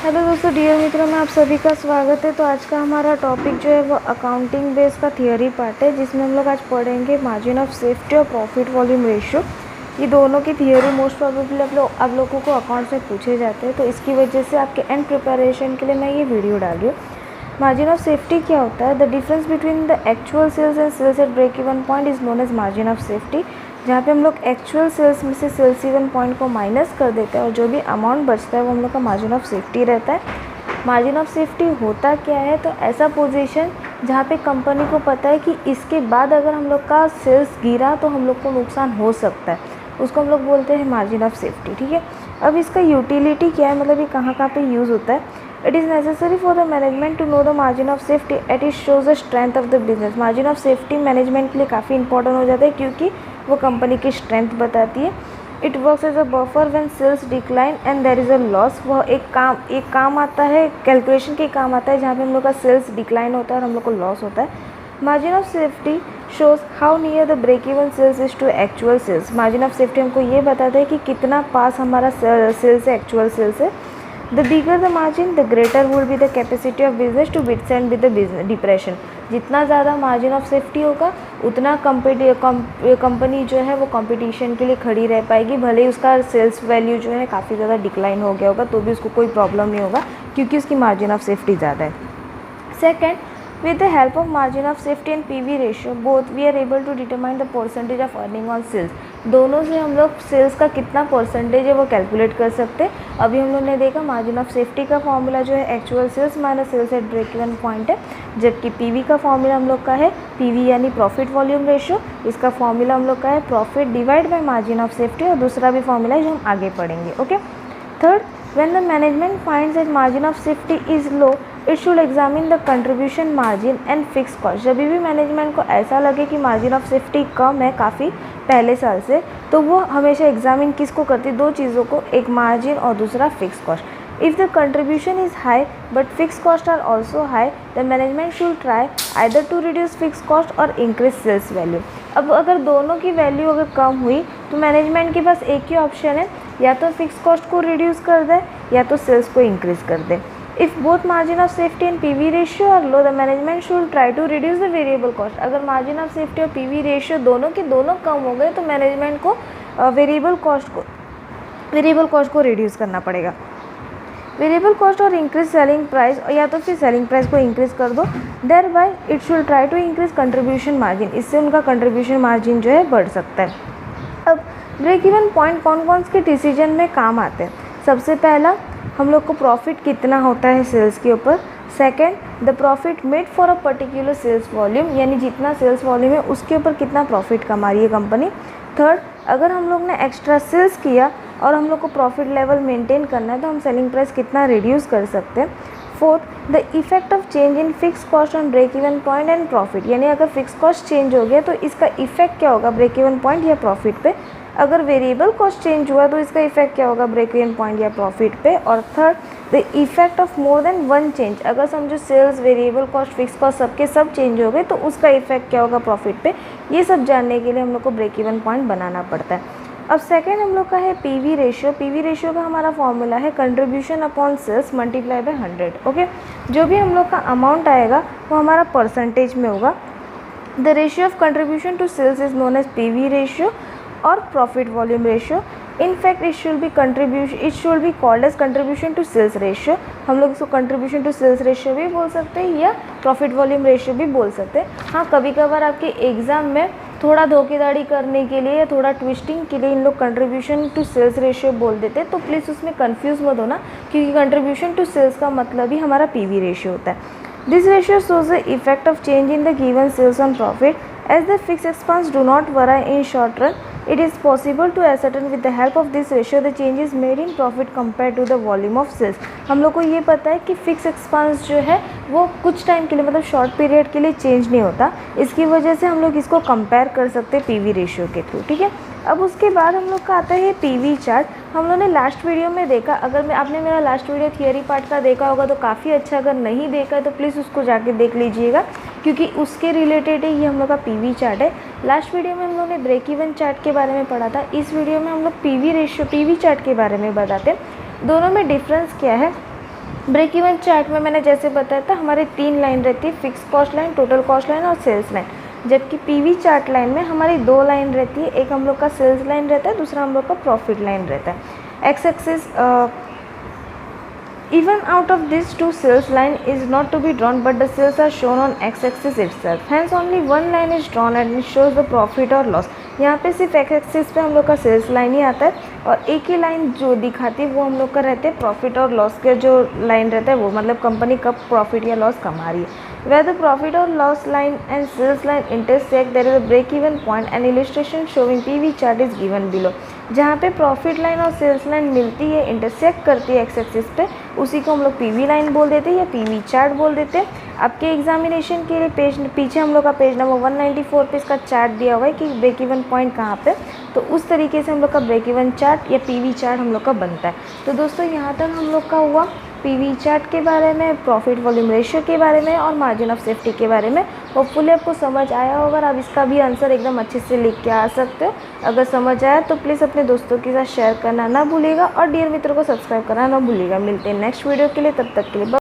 Hello दोस्तों, dear मित्रों में आप सभी का स्वागत है। तो आज का हमारा टॉपिक जो है वो अकाउंटिंग बेस का थियरी पार्ट है, जिसमें हम लोग आज पढ़ेंगे मार्जिन ऑफ सेफ्टी और प्रॉफिट वॉल्यूम रेशियो। ये दोनों की थियरी मोस्ट प्रोबेबली आप लोगों को अकाउंट से पूछे जाते हैं, तो इसकी वजह से आपके एंड प्रिपरेशन के लिए मैं ये वीडियो डाल रही हूँ। मार्जिन ऑफ सेफ्टी क्या होता है? The difference between the actual sales and sales at break even point is known as margin of safety, जहाँ पे हम लोग एक्चुअल सेल्स में से सेल्स इवन पॉइंट को माइनस कर देते हैं और जो भी अमाउंट बचता है वो हम लोग का मार्जिन ऑफ सेफ्टी रहता है। मार्जिन ऑफ सेफ्टी होता क्या है? तो ऐसा पोजीशन जहाँ पे कंपनी को पता है कि इसके बाद अगर हम लोग का सेल्स गिरा तो हम लोग को नुकसान हो सकता है, उसको हम लोग बोलते हैं मार्जिन ऑफ सेफ्टी। ठीक है, अब इसका यूटिलिटी क्या है, मतलब ये कहाँ कहाँ पे यूज़ होता है? It is necessary for the management to know the margin of safety at it shows the strength of the business. Margin of safety management के लिए काफ़ी इंपॉर्टेंट हो जाता है, क्योंकि वो कंपनी की स्ट्रेंथ बताती है। It works as a buffer when sales decline and there is a loss. वह एक काम आता है, कैलकुलेशन के काम आता है, जहाँ पे हम लोग का सेल्स डिक्लाइन होता है और हम लोग को लॉस होता है। Margin of safety shows how near the break even sales is to actual sales. Margin of safety हमको ये बताता है कि कितना पास हमारा सेल्स से एक्चुअल सेल्स है। The bigger the margin the greater would be the capacity of business to withstand with the business depression. जितना ज़्यादा मार्जिन ऑफ सेफ्टी होगा उतना कंपनी जो है वो कंपटीशन के लिए खड़ी रह पाएगी, भले ही उसका सेल्स वैल्यू जो है काफ़ी ज़्यादा डिक्लाइन हो गया होगा तो भी उसको कोई प्रॉब्लम नहीं होगा, क्योंकि उसकी मार्जिन ऑफ सेफ्टी ज़्यादा है। Second, with the help of margin of safety and PV ratio both we are able to determine the percentage of earning on sales। दोनों से हम लोग सेल्स का कितना परसेंटेज है वो कैलकुलेट कर सकते हैं। अभी हम लोग ने देखा मार्जिन ऑफ सेफ्टी का फॉर्मूला जो है actual sales minus sales at break even point है, जबकि पीवी का फॉर्मूला हम लोग का है पीवी यानी प्रॉफिट वॉल्यूम रेशियो। इसका फॉर्मूला हम लोग का है profit divide by margin of safety, और दूसरा भी फॉर्मूला है जो हम आगे पढ़ेंगे। Okay, third, when the management finds that margin of safety is low, it should examine the contribution margin and fixed cost। जब भी मैनेजमेंट को ऐसा लगे कि मार्जिन ऑफ सेफ्टी कम है काफ़ी पहले साल से, तो वो हमेशा एग्जामिन किसको करती है? दो चीज़ों को, एक मार्जिन और दूसरा fix cost. If the contribution is high but fix cost are also high, the management should try either to reduce fix cost और इंक्रीज सेल्स वैल्यू। अब अगर दोनों की वैल्यू अगर कम हुई तो मैनेजमेंट के पास एक ही ऑप्शन है, या तो फिक्स कॉस्ट को रिड्यूस कर दे या तो सेल्स को इंक्रीज कर दे। If both margin of safety and PV ratio are low, the management should try to reduce the variable cost. अगर मार्जिन ऑफ सेफ्टी और पीवी रेशियो दोनों के दोनों कम हो गए तो मैनेजमेंट को वेरिएबल कॉस्ट को रिड्यूस करना पड़ेगा। वेरिएबल कॉस्ट और इंक्रीज सेलिंग प्राइस, या तो फिर सेलिंग प्राइस को इंक्रीज कर दो। Thereby it should try to increase contribution margin, इससे उनका कंट्रीब्यूशन मार्जिन जो है बढ़ सकता है। अब ब्रेक इवन पॉइंट कौन कौन से डिसीजन में काम आते हैं? सबसे पहला, हम लोग को प्रॉफिट कितना होता है सेल्स के ऊपर। Second, the profit made for a particular sales volume, यानी जितना सेल्स वॉल्यूम है उसके ऊपर कितना प्रॉफिट कमा रही है कंपनी। थर्ड, अगर हम लोग ने एक्स्ट्रा सेल्स किया और हम लोग को प्रॉफिट लेवल मेंटेन करना है तो हम सेलिंग प्राइस कितना रिड्यूस कर सकते हैं। Fourth, the effect of change in fix cost on break even point and profit, यानी अगर फिक्स कॉस्ट चेंज हो गया तो इसका इफेक्ट क्या होगा ब्रेक इवन पॉइंट या प्रॉफिट पे। अगर वेरिएबल कॉस्ट चेंज हुआ तो इसका इफेक्ट क्या होगा ब्रेक इवन पॉइंट या प्रॉफिट पे। और third, the effect of more than one change, अगर समझो sales, variable cost, fix cost सबके सब चेंज हो गए तो उसका इफेक्ट क्या होगा प्रॉफिट पे। ये सब जानने के लिए हम लोग को ब्रेक इवन पॉइंट बनाना पड़ता है। अब सेकेंड हम लोग का है पीवी रेशियो। पीवी रेशियो का हमारा फॉर्मूला है contribution upon sales multiply by 100। Okay, जो भी हम लोग का अमाउंट आएगा वो हमारा परसेंटेज में होगा। The ratio of contribution to sales is known as PV ratio और profit volume ratio. In fact it should be called as contribution to sales ratio. हम लोग इसको कंट्रीब्यूशन टू सेल्स रेशियो भी बोल सकते हैं या प्रॉफिट वॉल्यूम रेशियो भी बोल सकते हैं। हाँ, कभी कभार आपके एग्जाम में थोड़ा धोखेधाड़ी करने के लिए या थोड़ा ट्विस्टिंग के लिए इन लोग कंट्रीब्यूशन टू सेल्स रेशियो बोल देते हैं, तो प्लीज़ उसमें कंफ्यूज मत होना, क्योंकि कंट्रीब्यूशन टू सेल्स का मतलब ही हमारा पीवी रेशियो होता है। This ratio shows the effect of change in the given sales on profit. As the fixed expense do not vary in short run, it is possible to ascertain with the help of this ratio the changes made in profit compared to the volume of sales। हम लोग को ये पता है कि fix expense जो है वो कुछ टाइम के लिए, मतलब शॉर्ट पीरियड के लिए चेंज नहीं होता, इसकी वजह से हम लोग इसको कंपेयर कर सकते हैं पीवी रेशियो के थ्रू। ठीक है, अब उसके बाद हम लोग का आता है पीवी चार्ट। हम लोग ने लास्ट वीडियो में देखा, अगर आपने मेरा लास्ट वीडियो थियरी पार्ट का देखा होगा तो काफ़ी अच्छा, अगर नहीं देखा है तो प्लीज़ उसको जाके देख लीजिएगा, क्योंकि उसके रिलेटेड ही ये हम लोग का पीवी चार्ट है। लास्ट वीडियो में हम लोग ने ब्रेक इवन चार्ट के बारे में पढ़ा था, इस वीडियो में हम लोग पीवी चार्ट के बारे में बताते हैं। दोनों में डिफरेंस क्या है? ब्रेक इवन चार्ट में मैंने जैसे बताया था हमारे 3 लाइन रहती है, fix cost line, total cost line और सेल्स लाइन। जबकि पीवी चार्ट लाइन में हमारी 2 लाइन रहती है, एक हम लोग का सेल्स लाइन रहता है, दूसरा हम लोग का प्रॉफिट लाइन रहता है। X axis even out of these two sales line is not to be drawn, but the sales are shown on x-axis itself. Hence only one line is drawn and it shows the profit or loss. यहाँ पे सिर्फ x axis पे हम लोग का sales line ही आता है और एक ही लाइन जो दिखाती है वो हम लोग का रहते हैं प्रॉफिट और लॉस के जो लाइन रहता है वो, मतलब कंपनी कब प्रॉफिट या लॉस कमा रही है। Where the profit or loss line and sales line intersect, there is a break-even point. An illustration showing PV chart is given below. जहाँ पे प्रॉफिट लाइन और सेल्स लाइन मिलती है, इंटरसेक्ट करती है एक्स एक्सिस पे, उसी को हम लोग पीवी लाइन बोल देते हैं या पीवी चार्ट बोल देते हैं। आपके एग्जामिनेशन के लिए पीछे हम लोग का पेज नंबर 194 पे इसका चार्ट दिया हुआ है कि ब्रेक इवन पॉइंट कहाँ पे, तो उस तरीके से हम लोग का ब्रेक इवन चार्ट या पीवी चार्ट हम लोग का बनता है। तो दोस्तों यहाँ तक हम लोग का हुआ पीवी चार्ट के बारे में, प्रॉफिट वॉल्यूम रेशियो के बारे में और मार्जिन ऑफ सेफ्टी के बारे में। होपफुली आपको समझ आया होगा, आप इसका भी आंसर एकदम अच्छे से लिख के आ सकते हो। अगर समझ आया तो प्लीज़ अपने दोस्तों के साथ शेयर करना ना भूलिएगा और डियर मित्रों को सब्सक्राइब करना ना भूलिएगा। मिलते हैं नेक्स्ट वीडियो के लिए, तब तक के लिए